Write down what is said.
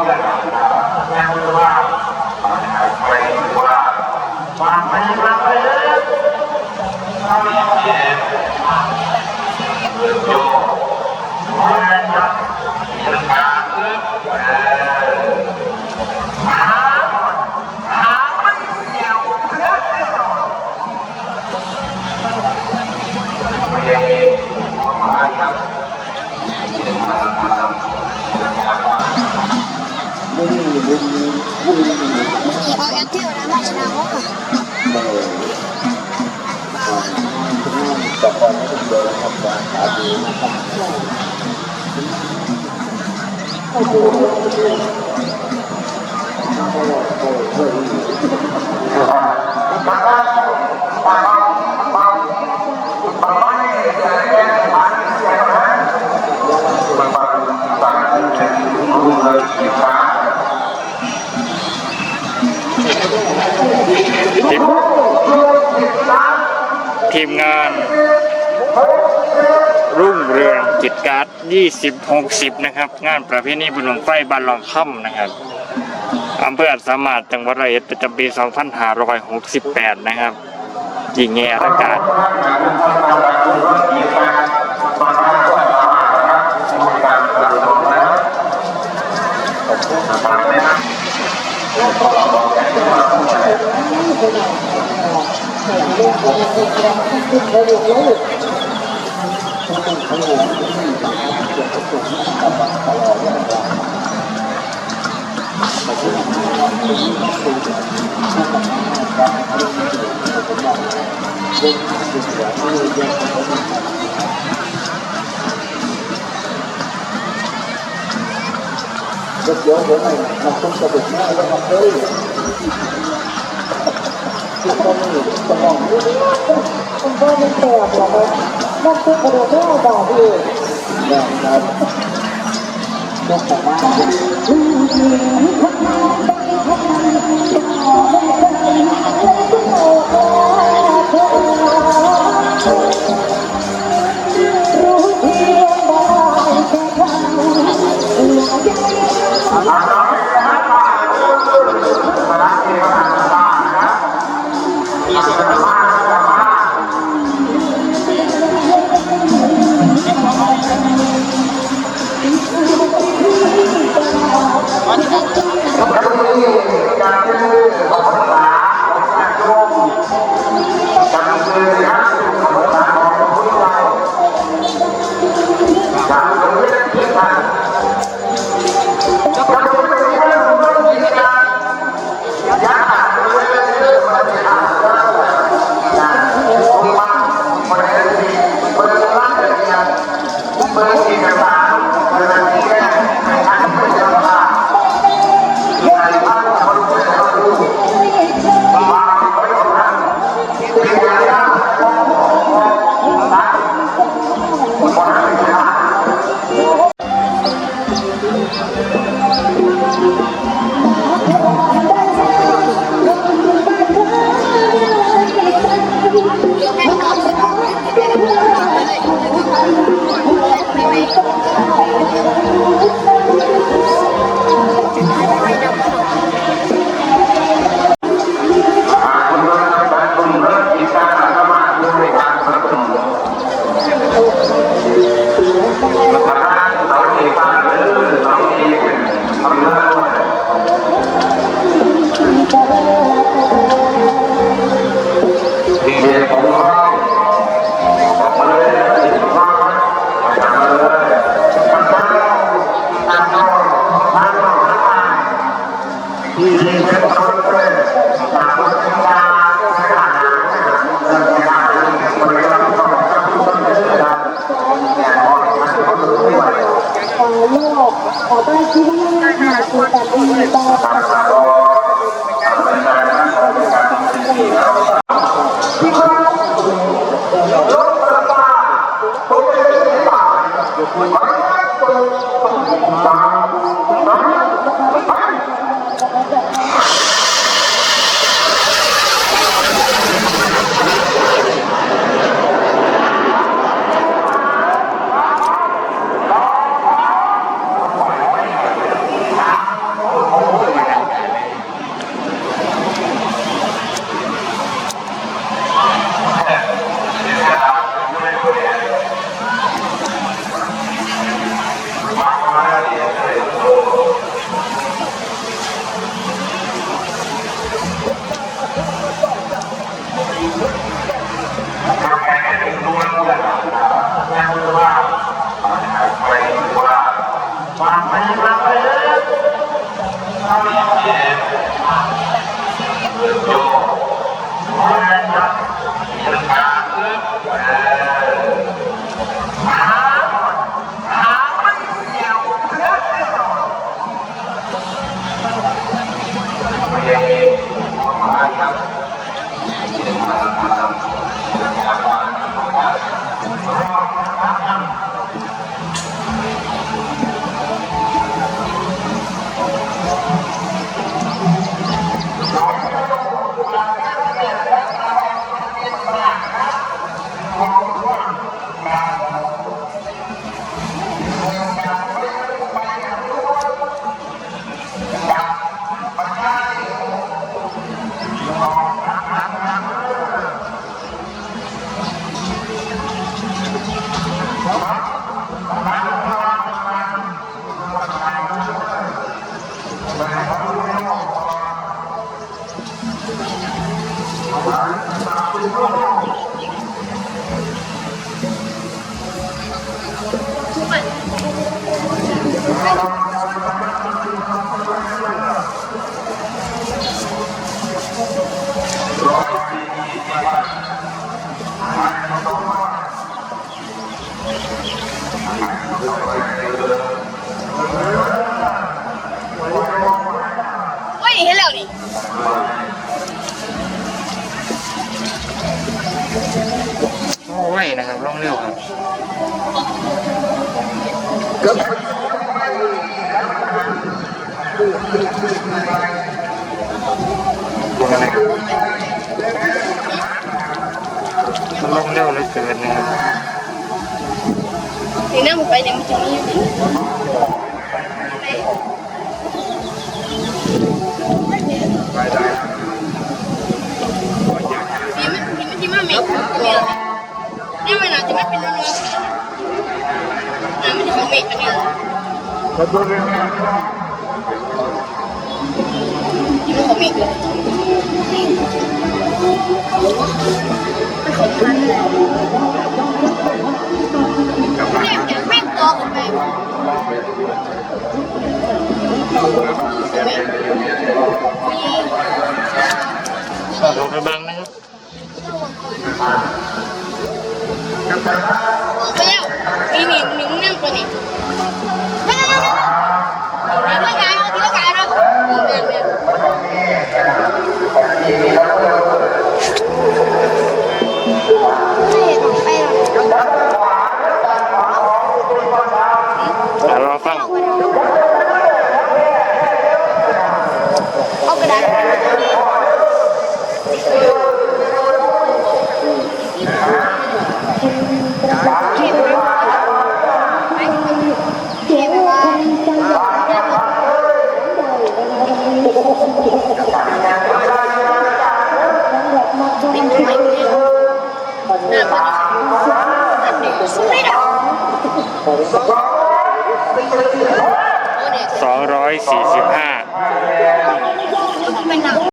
เอาแอปเที่ยวนะมาชนะเขาค่ะแต่ก่อนไม่ต้องเดินทำการหาดูนะครับทีมงานรุ่งเรืองกิจการ2060นะครับงานประเพณีบุญบั้งไฟบ้านหนองค่ำนะครับอำเภออัสสามารถจังหวัดร้อยเอ็ดประจำปี2568นะครับยิงแง่อากาศเดี๋ยวไม่มาคุ้มกระดูกแม่แล้วมาเลยคุณพ่อไม่สมองคุณพ่อไม่แตกหรอกนั่นคือกระดูกแม่บาดดีนะครับยกออกขอต้อนรับที่นี่ค่ะคือการดีต่อที่ว่าลดราคาตัวเองที่บาท โอ้ยเห็นแล้วนี่ โอ้ยนะครับล่องเร็วครับมันล่องเร็วเหลยเกินนะครับ นี่นั่งไปเนี่ยมันจะมีอยู่ที่มันเมฆนี่เหรอนี่มันอาจจะไม่เป็นเนื้อมันจะของเมฆอันนี้เหรอที่มันของเมฆเลยมันของพันเลยแม่งตัวกันไป ลงไปบังนะครับ ไปแล้วมีหนึ่งนั่งตัวนี้ไม่ได้ไม่ได้ทีละกายเนาะรอฟัง เอากระดาษ245